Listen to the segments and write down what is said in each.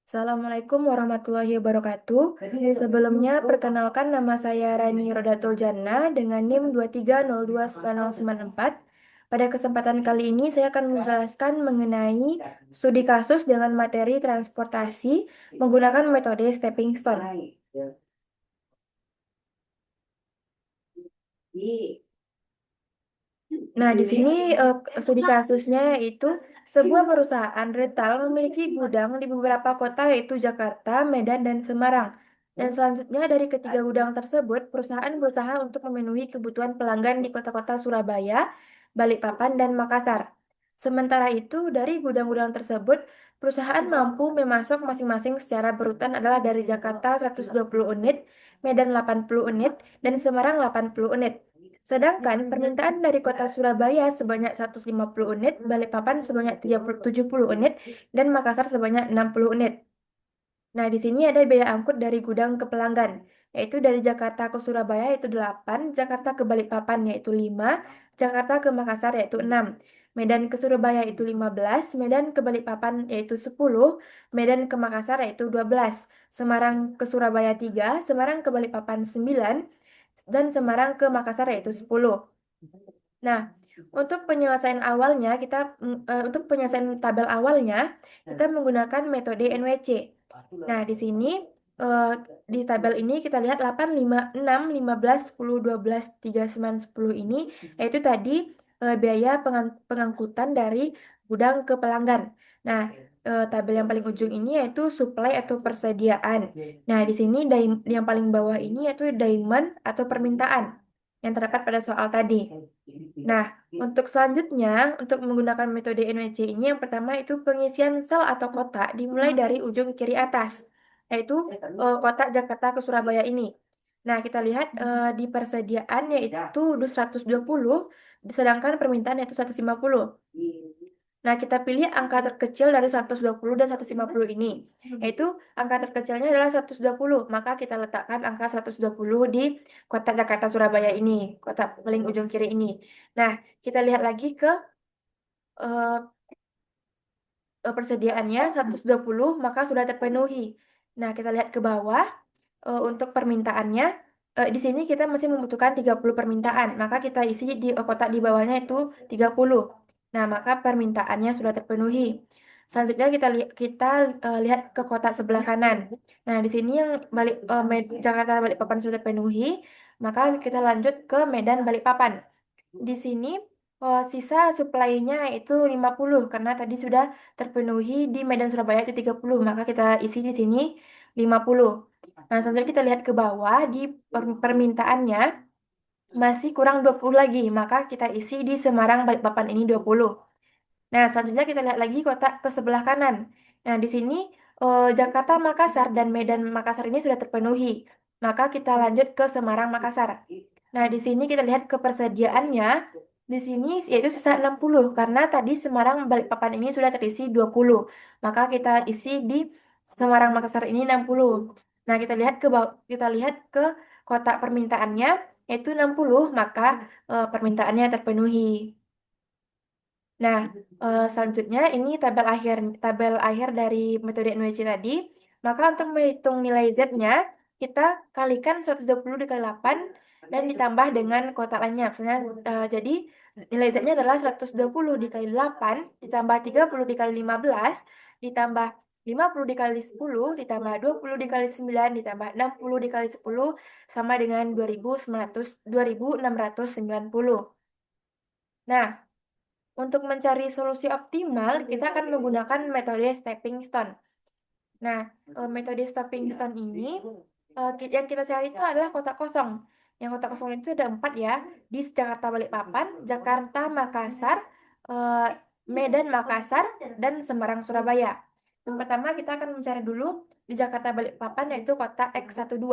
Assalamualaikum warahmatullahi wabarakatuh. Sebelumnya, perkenalkan nama saya Rani Rodatul Jannah dengan NIM 2302904. Pada kesempatan kali ini, saya akan menjelaskan mengenai studi kasus dengan materi transportasi menggunakan metode stepping stone. Nah, di sini studi kasusnya yaitu sebuah perusahaan retail memiliki gudang di beberapa kota yaitu Jakarta, Medan, dan Semarang. Dan selanjutnya dari ketiga gudang tersebut, perusahaan berusaha untuk memenuhi kebutuhan pelanggan di kota-kota Surabaya, Balikpapan, dan Makassar. Sementara itu, dari gudang-gudang tersebut, perusahaan mampu memasok masing-masing secara berurutan adalah dari Jakarta 120 unit, Medan 80 unit, dan Semarang 80 unit. Sedangkan permintaan dari kota Surabaya sebanyak 150 unit, Balikpapan sebanyak 70 unit, dan Makassar sebanyak 60 unit. Nah, di sini ada biaya angkut dari gudang ke pelanggan, yaitu dari Jakarta ke Surabaya yaitu 8, Jakarta ke Balikpapan yaitu 5, Jakarta ke Makassar yaitu 6, Medan ke Surabaya yaitu 15, Medan ke Balikpapan yaitu 10, Medan ke Makassar yaitu 12, Semarang ke Surabaya 3, Semarang ke Balikpapan 9, dan Semarang ke Makassar yaitu 10. Nah, untuk penyelesaian tabel awalnya kita menggunakan metode NWC. Nah, di sini eh, di tabel ini kita lihat 8, 5, 6, 15, 10, 12, 3, 9, 10 ini yaitu tadi biaya pengangkutan dari gudang ke pelanggan. Nah, tabel yang paling ujung ini yaitu supply atau persediaan. Nah, di sini yang paling bawah ini yaitu demand atau permintaan yang terdapat pada soal tadi. Nah, untuk selanjutnya, untuk menggunakan metode NWC ini, yang pertama itu pengisian sel atau kotak dimulai dari ujung kiri atas, yaitu kotak Jakarta ke Surabaya ini. Nah, kita lihat di persediaan yaitu 120, sedangkan permintaan yaitu 150. Nah, kita pilih angka terkecil dari 120 dan 150 ini, yaitu angka terkecilnya adalah 120. Maka kita letakkan angka 120 di kotak Jakarta Surabaya ini, kotak paling ujung kiri ini. Nah, kita lihat lagi ke eh, persediaannya 120, maka sudah terpenuhi. Nah, kita lihat ke bawah untuk permintaannya. Di sini kita masih membutuhkan 30 permintaan, maka kita isi di kotak di bawahnya itu 30. Nah, maka permintaannya sudah terpenuhi. Selanjutnya kita lihat ke kotak sebelah kanan. Nah, di sini yang Jakarta Balikpapan sudah terpenuhi, maka kita lanjut ke Medan Balikpapan. Di sini sisa supply-nya itu 50 karena tadi sudah terpenuhi di Medan Surabaya itu 30, maka kita isi di sini 50. Nah, selanjutnya kita lihat ke bawah di permintaannya masih kurang 20 lagi, maka kita isi di Semarang Balikpapan ini 20. Nah, selanjutnya kita lihat lagi kotak ke sebelah kanan. Nah, di sini Jakarta Makassar dan Medan Makassar ini sudah terpenuhi. Maka kita lanjut ke Semarang Makassar. Nah, di sini kita lihat kepersediaannya. Di sini yaitu sisa 60 karena tadi Semarang Balikpapan ini sudah terisi 20. Maka kita isi di Semarang Makassar ini 60. Nah, kita lihat ke kotak permintaannya yaitu 60, maka permintaannya terpenuhi. Nah, selanjutnya ini tabel akhir dari metode NWC tadi. Maka untuk menghitung nilai Z-nya, kita kalikan 120 dikali 8 dan ditambah dengan kotak lainnya. Misalnya, jadi nilai Z-nya adalah 120 dikali 8 ditambah 30 dikali 15 ditambah 50 dikali 10 ditambah 20 dikali 9 ditambah 60 dikali 10 sama dengan 2690. Nah, untuk mencari solusi optimal, kita akan menggunakan metode stepping stone. Nah, metode stepping stone ini yang kita cari itu adalah kotak kosong. Yang kotak kosong itu ada 4 ya, di Jakarta Balikpapan, Jakarta Makassar, eh, Medan Makassar, dan Semarang Surabaya. Yang pertama kita akan mencari dulu di Jakarta Balikpapan yaitu kotak X12.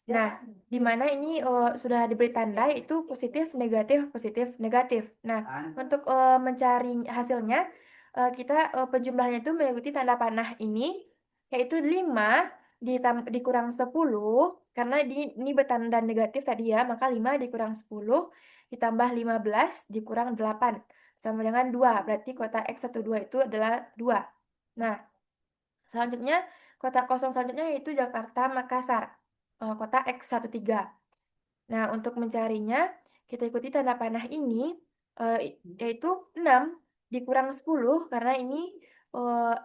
Nah, di mana ini sudah diberi tanda itu positif, negatif, positif, negatif. Nah, untuk mencari hasilnya, penjumlahannya itu mengikuti tanda panah ini, yaitu 5 dikurang 10, karena ini bertanda negatif tadi ya, maka 5 dikurang 10, ditambah 15 dikurang 8, sama dengan 2, berarti kota X12 itu adalah 2. Nah, Selanjutnya, kotak kosong selanjutnya yaitu Jakarta, Makassar, kotak X13. Nah, untuk mencarinya, kita ikuti tanda panah ini, yaitu 6 dikurang 10, karena ini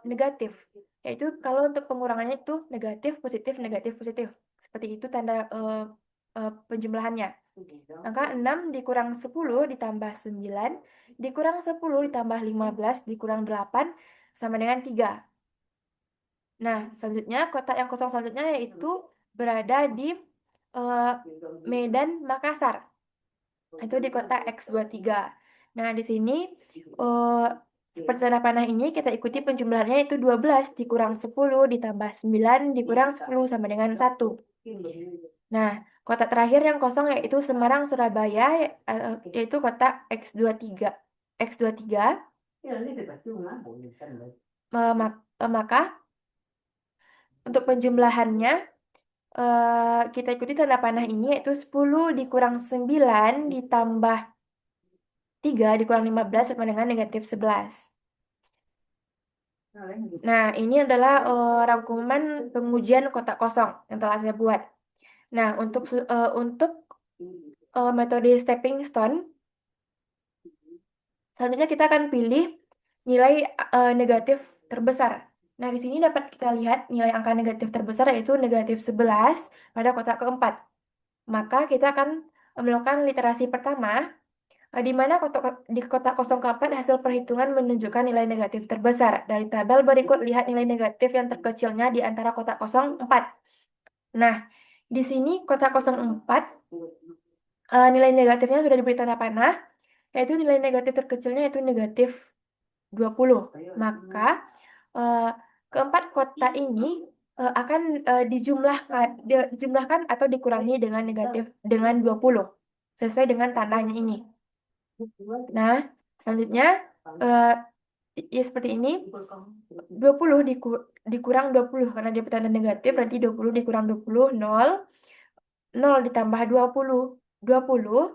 negatif. Yaitu kalau untuk pengurangannya itu negatif, positif, negatif, positif. Seperti itu tanda penjumlahannya. Maka 6 dikurang 10 ditambah 9, dikurang 10 ditambah 15, dikurang 8, sama dengan 3. Nah, selanjutnya kotak yang kosong selanjutnya yaitu berada di eh, Medan, Makassar. Itu di kota X23. Nah, di sini eh, seperti tanda panah ini kita ikuti penjumlahannya itu 12 dikurang 10 ditambah 9 dikurang 10 sama dengan 1. Nah, kota terakhir yang kosong yaitu Semarang, Surabaya, yaitu kota X23. X23, maka untuk penjumlahannya kita ikuti tanda panah ini yaitu 10 dikurang 9 ditambah 3 dikurang 15 sama dengan negatif 11. Nah, ini adalah rangkuman pengujian kotak kosong yang telah saya buat. Nah, untuk metode stepping stone, selanjutnya kita akan pilih nilai negatif terbesar. Nah, di sini dapat kita lihat nilai angka negatif terbesar yaitu negatif 11 pada kotak keempat. Maka kita akan melakukan literasi pertama, di mana di kotak kosong keempat hasil perhitungan menunjukkan nilai negatif terbesar. Dari tabel berikut lihat nilai negatif yang terkecilnya di antara kotak kosong 4. Nah, di sini kotak kosong 4, nilai negatifnya sudah diberi tanda panah, yaitu nilai negatif terkecilnya yaitu negatif 20. Maka eh, keempat kotak ini akan dijumlahkan atau dikurangi dengan negatif dengan 20 sesuai dengan tandanya ini. Nah, selanjutnya eh, ya seperti ini. 20 dikurang 20 karena dia bertanda negatif, berarti 20 dikurang 20 0. 0 ditambah 20 20.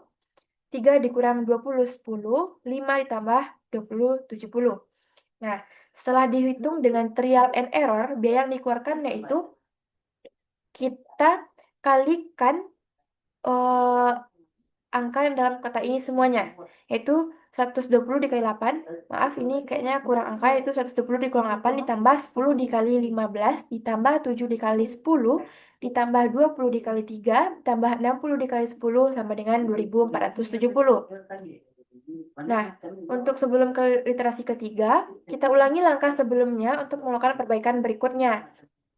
3 dikurang 20 10. 5 ditambah 20 70. Nah, setelah dihitung dengan trial and error, biaya yang dikeluarkan yaitu kita kalikan eh, angka yang dalam kotak ini semuanya, yaitu 120 dikali 8. Maaf, ini kayaknya kurang angka, yaitu 120 dikurang 8 ditambah 10 dikali 15 ditambah 7 dikali 10 ditambah 20 dikali 3 ditambah 60 dikali 10 sama dengan 2470. Nah, untuk sebelum ke literasi ketiga, kita ulangi langkah sebelumnya untuk melakukan perbaikan berikutnya.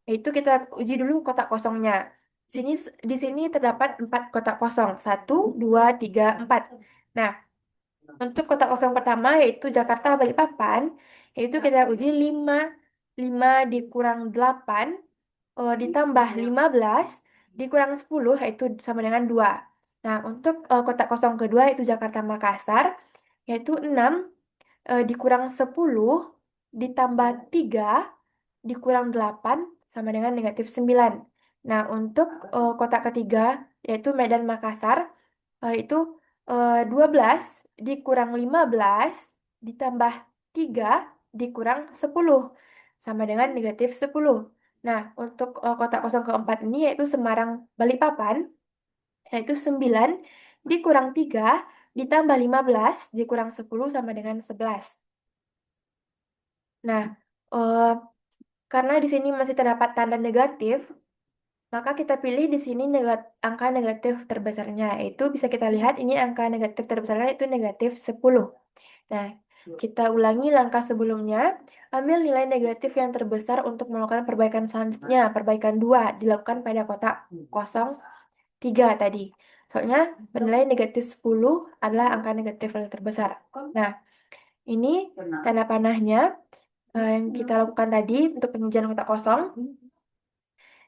Yaitu kita uji dulu kotak kosongnya. Di sini terdapat 4 kotak kosong. 1, 2, 3, 4. Nah, untuk kotak kosong pertama yaitu Jakarta Balikpapan, yaitu kita uji 5. 5 dikurang 8 ditambah 15 dikurang 10 yaitu sama dengan 2. Nah, untuk kotak kosong kedua yaitu Jakarta Makassar, yaitu 6 dikurang 10 ditambah 3 dikurang 8 sama dengan negatif 9. Nah, untuk kotak ketiga yaitu Medan Makassar, itu 12 dikurang 15 ditambah 3 dikurang 10 sama dengan negatif 10. Nah, untuk kotak kosong keempat ini yaitu Semarang Balikpapan, yaitu 9 dikurang 3 ditambah 15 dikurang 10 sama dengan 11. Nah, eh, karena di sini masih terdapat tanda negatif, maka kita pilih di sini angka negatif terbesarnya. Itu bisa kita lihat ini angka negatif terbesarnya itu negatif 10. Nah, kita ulangi langkah sebelumnya. Ambil nilai negatif yang terbesar untuk melakukan perbaikan selanjutnya. Perbaikan 2 dilakukan pada kotak kosong 3 tadi. Soalnya bernilai negatif 10 adalah angka negatif yang terbesar. Nah, ini tanda panahnya yang kita lakukan tadi untuk pengujian kotak kosong.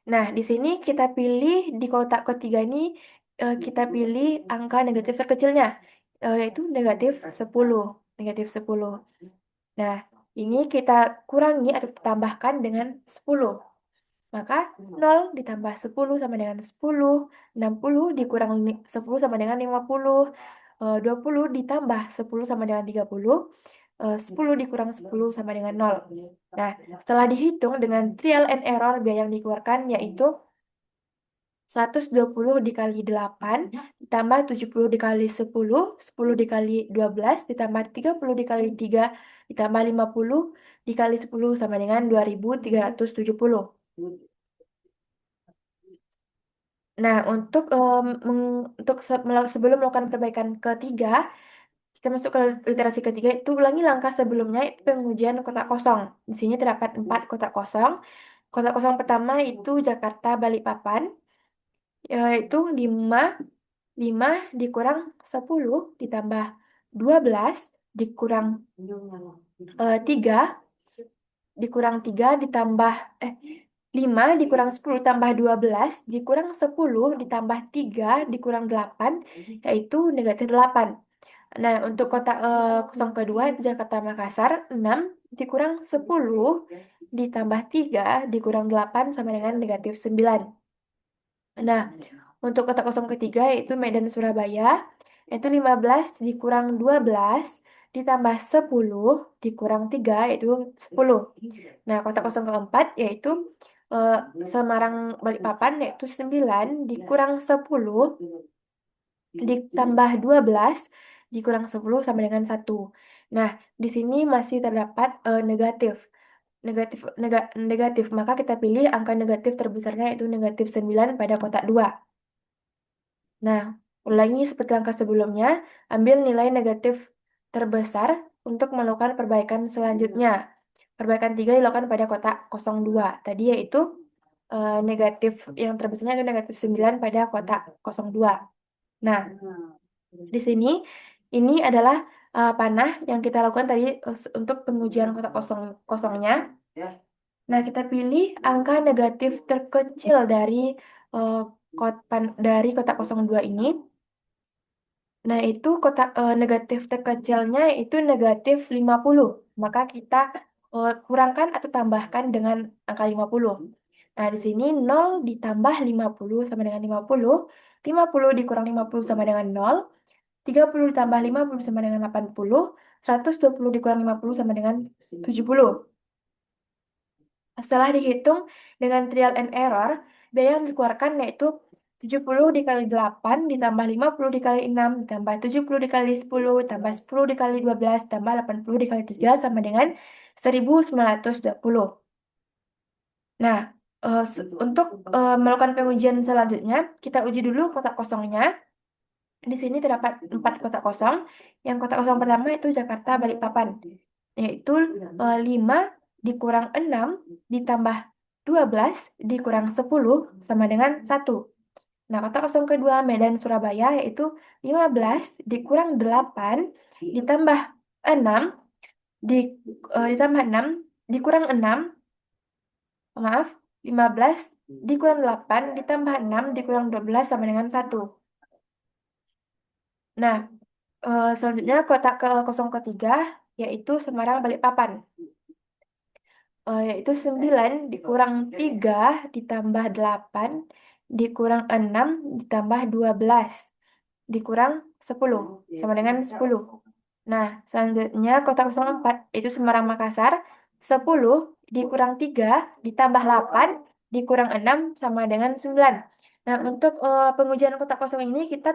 Nah, di sini kita pilih di kotak ketiga ini, kita pilih angka negatif terkecilnya, yaitu negatif 10. Negatif 10. Nah, ini kita kurangi atau tambahkan dengan 10. Maka 0 ditambah 10 sama dengan 10. 60 dikurang 10 sama dengan 50. 20 ditambah 10 sama dengan 30. 10 dikurang 10 sama dengan 0. Nah, setelah dihitung dengan trial and error, biaya yang dikeluarkan yaitu 120 dikali 8 ditambah 70 dikali 10, 10 dikali 12 ditambah 30 dikali 3 ditambah 50 dikali 10 sama dengan 2370. Nah, sebelum melakukan perbaikan ketiga, kita masuk ke literasi ketiga, itu ulangi langkah sebelumnya, itu pengujian kotak kosong. Di sini terdapat 4 kotak kosong. Kotak kosong pertama itu Jakarta Balikpapan, yaitu 5 dikurang 10 ditambah 12 dikurang 3 dikurang 3 ditambah 5 dikurang 10 tambah 12 dikurang 10 ditambah 3 dikurang 8 yaitu negatif 8. Nah, untuk kotak kosong kedua itu Jakarta Makassar, 6 dikurang 10 ditambah 3 dikurang 8 sama dengan negatif 9. Nah, untuk kotak kosong ketiga yaitu Medan Surabaya, yaitu 15 dikurang 12 ditambah 10 dikurang 3 yaitu 10. Nah, kotak kosong keempat yaitu eh, Semarang Balikpapan, yaitu 9 dikurang 10 ditambah 12 dikurang 10 sama dengan 1. Nah, di sini masih terdapat negatif. Negatif, maka kita pilih angka negatif terbesarnya yaitu negatif 9 pada kotak 2. Nah, ulangi seperti langkah sebelumnya, ambil nilai negatif terbesar untuk melakukan perbaikan selanjutnya. Perbaikan 3 dilakukan pada kotak 02. Tadi yaitu negatif yang terbesarnya itu negatif 9 pada kotak 02. Nah, di sini ini adalah panah yang kita lakukan tadi untuk pengujian kotak kosongnya. Nah, kita pilih angka negatif terkecil dari uh, dari kotak 02 ini. Nah, itu kotak negatif terkecilnya itu negatif 50. Maka kita kurangkan atau tambahkan dengan angka 50. Nah, di sini 0 ditambah 50 sama dengan 50. 50 dikurang 50 sama dengan 0. 30 ditambah 50 sama dengan 80. 120 dikurang 50 sama dengan 70. Setelah dihitung dengan trial and error, biaya yang dikeluarkan yaitu 70 dikali 8 ditambah 50 dikali 6 ditambah 70 dikali 10 tambah 10 dikali 12 tambah 80 dikali 3 sama dengan 1920. Nah, untuk melakukan pengujian selanjutnya, kita uji dulu kotak kosongnya. Di sini terdapat 4 kotak kosong. Yang kotak kosong pertama itu Jakarta Balikpapan, yaitu 5 dikurang 6 ditambah 12 dikurang 10 sama dengan 1. Nah, kotak kosong kedua Medan Surabaya yaitu 15 dikurang 8 ditambah 6 ditambah 6 dikurang 6, maaf, 15 dikurang 8 ditambah 6 dikurang 12 sama dengan 1. Nah, selanjutnya kotak kosong ketiga yaitu Semarang Balikpapan. Yaitu 9 dikurang 3 ditambah 8 dikurang 6 ditambah 12 dikurang 10 sama dengan 10. Nah, selanjutnya kotak 04 itu Semarang Makassar, 10 dikurang 3 ditambah 8 dikurang 6 sama dengan 9. Nah, untuk pengujian kotak kosong ini kita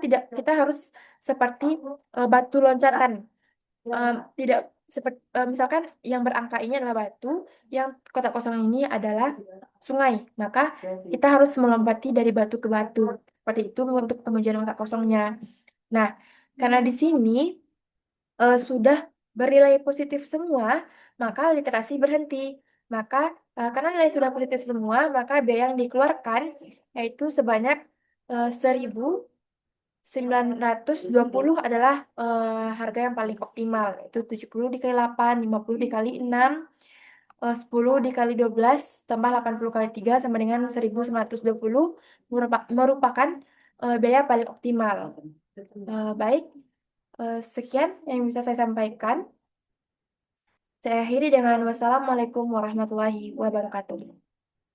harus seperti batu loncatan. Tidak seperti misalkan yang berangka ini adalah batu, yang kotak kosong ini adalah sungai. Maka kita harus melompati dari batu ke batu. Seperti itu untuk pengujian kotak kosongnya. Nah, karena di sini sudah bernilai positif semua, maka literasi berhenti. Maka karena nilai sudah positif semua, maka biaya yang dikeluarkan yaitu sebanyak 1.920 adalah harga yang paling optimal. Itu 70 dikali 8, 50 dikali 6, 10 dikali 12, tambah 80 kali 3 sama dengan 1.920 merupakan biaya paling optimal. Baik, sekian yang bisa saya sampaikan. Saya akhiri dengan wassalamualaikum warahmatullahi wabarakatuh.